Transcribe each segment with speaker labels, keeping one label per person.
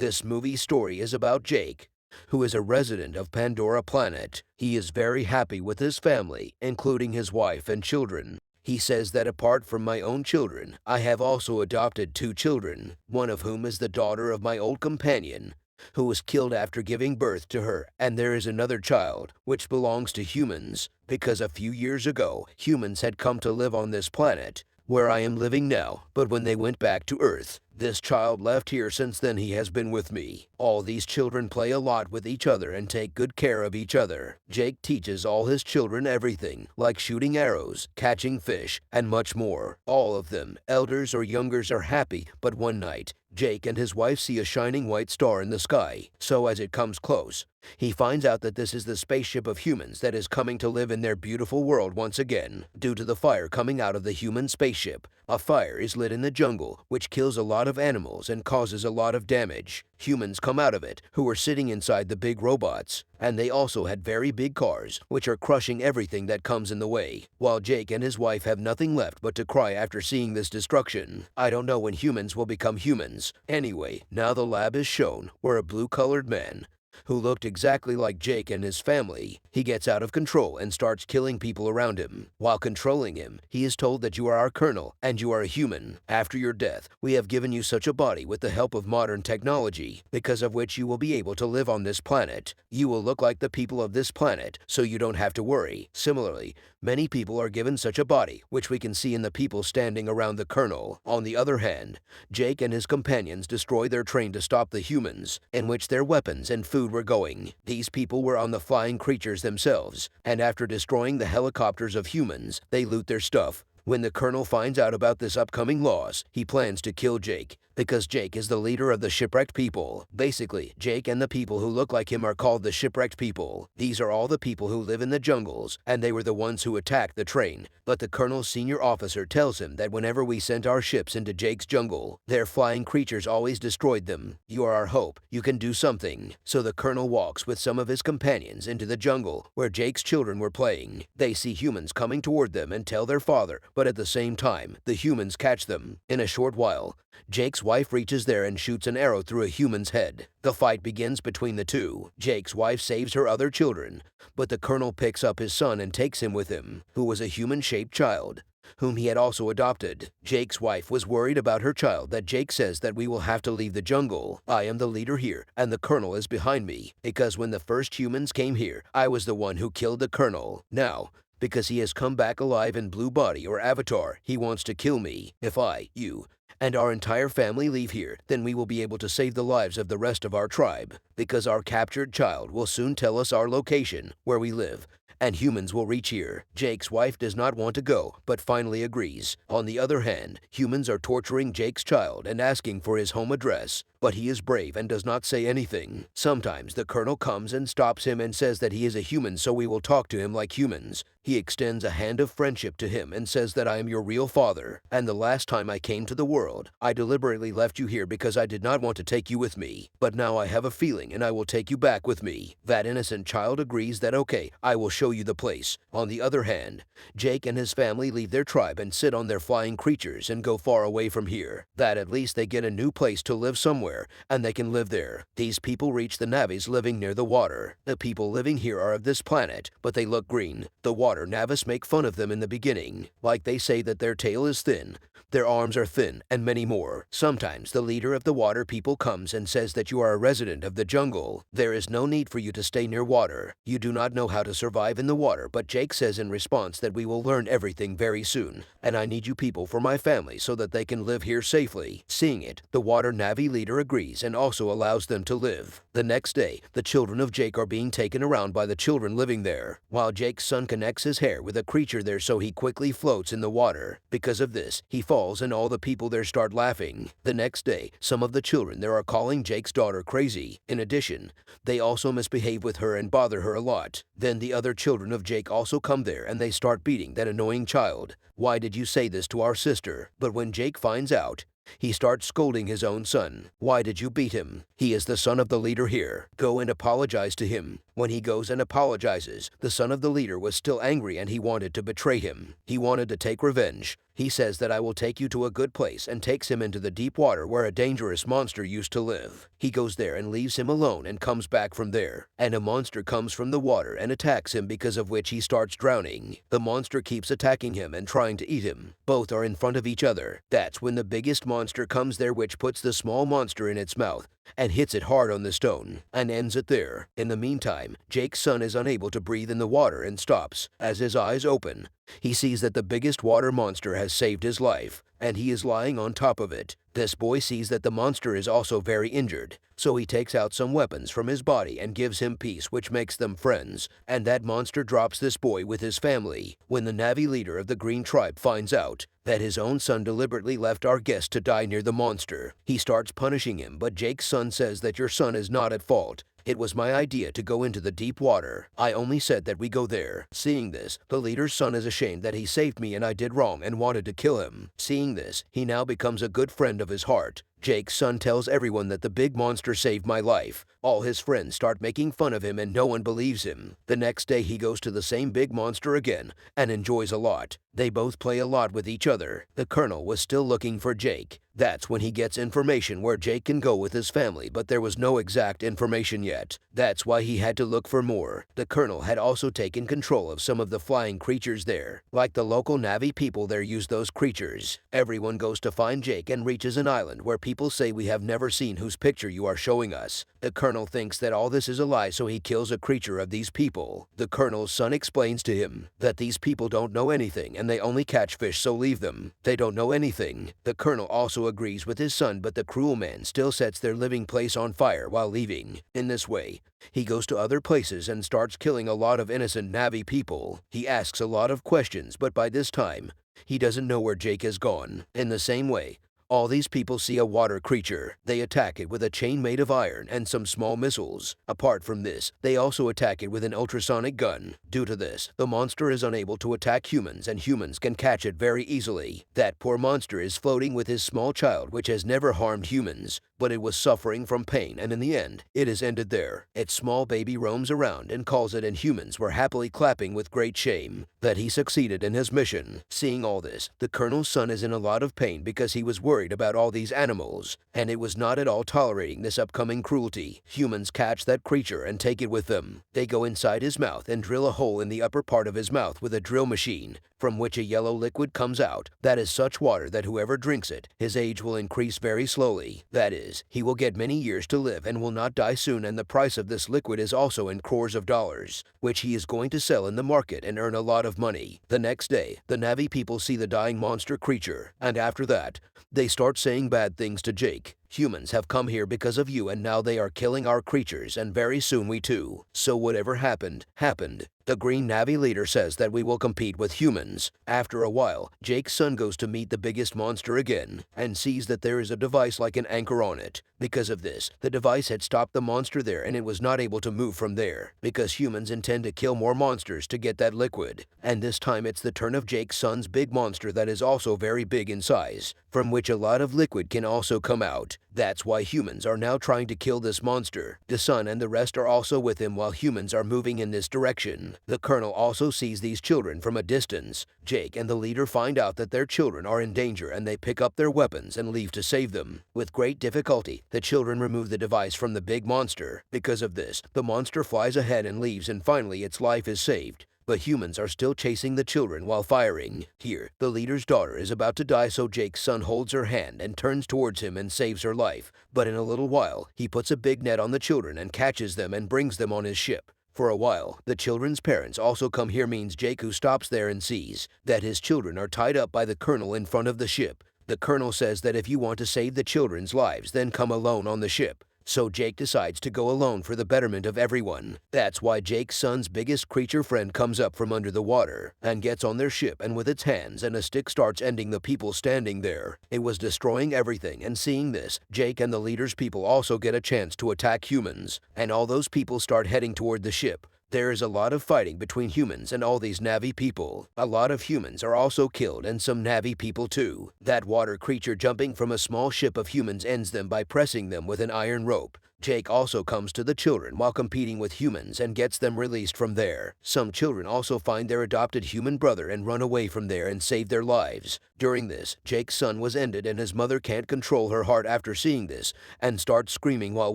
Speaker 1: This movie story is about Jake, who is a resident of Pandora planet. He is very happy with his family, including his wife and children. He says that apart from my own children, I have also adopted two children, one of whom is the daughter of my old companion, who was killed after giving birth to her, and there is another child, which belongs to humans, because a few years ago, humans had come to live on this planet, where I am living now, but when they went back to Earth, this child left here. Since then he has been with me. All these children play a lot with each other and take good care of each other. Jake teaches all his children everything, like shooting arrows, catching fish, and much more. All of them, elders or youngers, are happy, but one night, Jake and his wife see a shining white star in the sky. So as it comes close, he finds out that this is the spaceship of humans that is coming to live in their beautiful world once again. Due to the fire coming out of the human spaceship, a fire is lit in the jungle, which kills a lot of animals and causes a lot of damage. Humans come out of it, who are sitting inside the big robots, and they also had very big cars, which are crushing everything that comes in the way, while Jake and his wife have nothing left but to cry after seeing this destruction. I don't know when humans will become humans. Anyway, now the lab is shown, where a blue-colored man, who looked exactly like Jake and his family, he gets out of control and starts killing people around him. While controlling him, he is told that you are our colonel and you are a human. After your death, we have given you such a body with the help of modern technology, because of which you will be able to live on this planet. You will look like the people of this planet, so you don't have to worry. Similarly, many people are given such a body, which we can see in the people standing around the colonel. On the other hand, Jake and his companions destroy their train to stop the humans, in which their weapons and food were going. These people were on the flying creatures themselves, and after destroying the helicopters of humans, they loot their stuff. When the colonel finds out about this upcoming loss, he plans to kill Jake, because Jake is the leader of the shipwrecked people. Basically, Jake and the people who look like him are called the shipwrecked people. These are all the people who live in the jungles, and they were the ones who attacked the train. But the colonel's senior officer tells him that whenever we sent our ships into Jake's jungle, their flying creatures always destroyed them. You are our hope. You can do something. So the colonel walks with some of his companions into the jungle, where Jake's children were playing. They see humans coming toward them and tell their father, but at the same time, the humans catch them. In a short while, Jake's wife reaches there and shoots an arrow through a human's head. The fight begins between the two. Jake's wife saves her other children, but the colonel picks up his son and takes him with him, who was a human-shaped child, whom he had also adopted. Jake's wife was worried about her child. That Jake says that we will have to leave the jungle. I am the leader here, and the colonel is behind me, because when the first humans came here, I was the one who killed the colonel. Now, because he has come back alive in blue body or avatar, he wants to kill me. If I, you, and our entire family leave here, then we will be able to save the lives of the rest of our tribe, because our captured child will soon tell us our location, where we live, and humans will reach here. Jake's wife does not want to go, but finally agrees. On the other hand, humans are torturing Jake's child and asking for his home address, but he is brave and does not say anything. Sometimes the colonel comes and stops him and says that he is a human, so we will talk to him like humans. He extends a hand of friendship to him and says that I am your real father, and the last time I came to the world, I deliberately left you here because I did not want to take you with me. But now I have a feeling and I will take you back with me. That innocent child agrees that okay, I will show you the place. On the other hand, Jake and his family leave their tribe and sit on their flying creatures and go far away from here. That at least they get a new place to live somewhere, and they can live there. These people reach the Navis living near the water. The people living here are of this planet, but they look green. The water Navis make fun of them in the beginning, like they say that their tail is thin, their arms are thin, and many more. Sometimes the leader of the water people comes and says that you are a resident of the jungle. There is no need for you to stay near water. You do not know how to survive in the water, but Jake says in response that we will learn everything very soon, and I need you people for my family so that they can live here safely. Seeing it, the water Navi leader agrees and also allows them to live. The next day, the children of Jake are being taken around by the children living there, while Jake's son connects his hair with a creature there, so he quickly floats in the water. Because of this, he falls and all the people there start laughing. The next day, some of the children there are calling Jake's daughter crazy. In addition, they also misbehave with her and bother her a lot. Then the other children of Jake also come there and they start beating that annoying child. Why did you say this to our sister? But when Jake finds out, he starts scolding his own son. Why did you beat him? He is the son of the leader here. Go and apologize to him. When he goes and apologizes, the son of the leader was still angry and he wanted to betray him. He wanted to take revenge. He says that I will take you to a good place and takes him into the deep water where a dangerous monster used to live. He goes there and leaves him alone and comes back from there. And a monster comes from the water and attacks him, because of which he starts drowning. The monster keeps attacking him and trying to eat him. Both are in front of each other. That's when the biggest monster comes there, which puts the small monster in its mouth and hits it hard on the stone and ends it there. In the meantime, Jake's son is unable to breathe in the water and stops. As his eyes open, he sees that the biggest water monster has saved his life, and he is lying on top of it. This boy sees that the monster is also very injured, so he takes out some weapons from his body and gives him peace, which makes them friends, and that monster drops this boy with his family. When the Navi leader of the Green Tribe finds out that his own son deliberately left our guest to die near the monster, he starts punishing him, but Jake's son says that your son is not at fault. It was my idea to go into the deep water. I only said that we go there. Seeing this, the leader's son is ashamed that he saved me and I did wrong and wanted to kill him. Seeing this, he now becomes a good friend of his heart. Jake's son tells everyone that the big monster saved my life. All his friends start making fun of him and no one believes him. The next day he goes to the same big monster again and enjoys a lot. They both play a lot with each other. The colonel was still looking for Jake. That's when he gets information where Jake can go with his family, but there was no exact information yet. That's why he had to look for more. The colonel had also taken control of some of the flying creatures there. Like the local Navi people there use those creatures. Everyone goes to find Jake and reaches an island where people say we have never seen whose picture you are showing us. The colonel thinks that all this is a lie, so he kills a creature of these people. The colonel's son explains to him that these people don't know anything and they only catch fish, so leave them. They don't know anything. The colonel also agrees with his son, but the cruel man still sets their living place on fire while leaving. In this way, he goes to other places and starts killing a lot of innocent Navi people. He asks a lot of questions, but by this time, he doesn't know where Jake has gone. In the same way, all these people see a water creature. They attack it with a chain made of iron and some small missiles. Apart from this, they also attack it with an ultrasonic gun. Due to this, the monster is unable to attack humans and humans can catch it very easily. That poor monster is floating with his small child, which has never harmed humans, but it was suffering from pain, and in the end, it is ended there. Its small baby roams around and calls it, and humans were happily clapping with great shame that he succeeded in his mission. Seeing all this, the colonel's son is in a lot of pain because he was worried about all these animals, and it was not at all tolerating this upcoming cruelty. Humans catch that creature and take it with them. They go inside his mouth and drill a hole in the upper part of his mouth with a drill machine, from which a yellow liquid comes out. That is such water that whoever drinks it, his age will increase very slowly. That is, he will get many years to live and will not die soon, and the price of this liquid is also in crores of dollars, which he is going to sell in the market and earn a lot of money. The next day, the Navi people see the dying monster creature, and after that, they start saying bad things to Jake. Humans have come here because of you, and now they are killing our creatures, and very soon we too. So whatever happened, happened. The Green Navi leader says that we will compete with humans. After a while, Jake's son goes to meet the biggest monster again, and sees that there is a device like an anchor on it. Because of this, the device had stopped the monster there and it was not able to move from there, because humans intend to kill more monsters to get that liquid. And this time it's the turn of Jake's son's big monster that is also very big in size, from which a lot of liquid can also come out. That's why humans are now trying to kill this monster. The son and the rest are also with him while humans are moving in this direction. The colonel also sees these children from a distance. Jake and the leader find out that their children are in danger and they pick up their weapons and leave to save them. With great difficulty, the children remove the device from the big monster. Because of this, the monster flies ahead and leaves, and finally its life is saved. But humans are still chasing the children while firing. Here, the leader's daughter is about to die, so Jake's son holds her hand and turns towards him and saves her life. But in a little while, he puts a big net on the children and catches them and brings them on his ship. For a while, the children's parents also come here, means Jake, who stops there and sees that his children are tied up by the colonel in front of the ship. The colonel says that if you want to save the children's lives, then come alone on the ship. So Jake decides to go alone for the betterment of everyone. That's why Jake's son's biggest creature friend comes up from under the water and gets on their ship, and with its hands and a stick starts ending the people standing there. It was destroying everything, and seeing this, Jake and the leader's people also get a chance to attack humans, and all those people start heading toward the ship. There is a lot of fighting between humans and all these Navi people. A lot of humans are also killed, and some Navi people too. That water creature jumping from a small ship of humans ends them by pressing them with an iron rope. Jake also comes to the children while competing with humans and gets them released from there. Some children also find their adopted human brother and run away from there and save their lives. During this, Jake's son was ended and his mother can't control her heart after seeing this and starts screaming while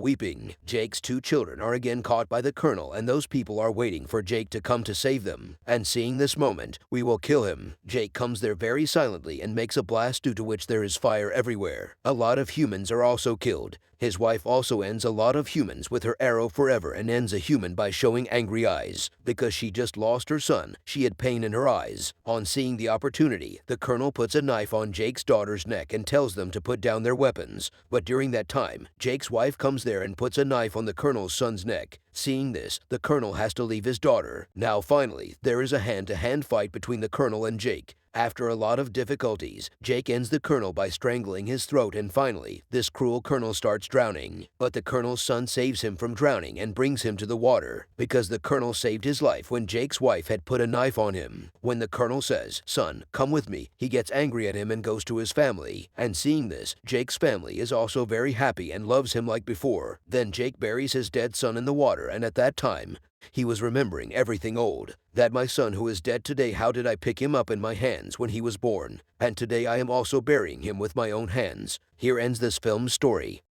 Speaker 1: weeping. Jake's two children are again caught by the Colonel and those people are waiting for Jake to come to save them. And seeing this moment, we will kill him. Jake comes there very silently and makes a blast due to which there is fire everywhere. A lot of humans are also killed. His wife also ends a lot of humans with her arrow forever and ends a human by showing angry eyes. Because she just lost her son, she had pain in her eyes. On seeing the opportunity, the Colonel puts a knife on Jake's daughter's neck and tells them to put down their weapons. But during that time, Jake's wife comes there and puts a knife on the Colonel's son's neck. Seeing this, the Colonel has to leave his daughter. Now finally, there is a hand-to-hand fight between the Colonel and Jake. After a lot of difficulties, Jake ends the Colonel by strangling his throat and finally, this cruel Colonel starts drowning. But the Colonel's son saves him from drowning and brings him to the water, because the Colonel saved his life when Jake's wife had put a knife on him. When the Colonel says, "Son, come with me," he gets angry at him and goes to his family. And seeing this, Jake's family is also very happy and loves him like before. Then Jake buries his dead son in the water and at that time, he was remembering everything old. That my son who is dead today, how did I pick him up in my hands when he was born? And today I am also burying him with my own hands. Here ends this film's story.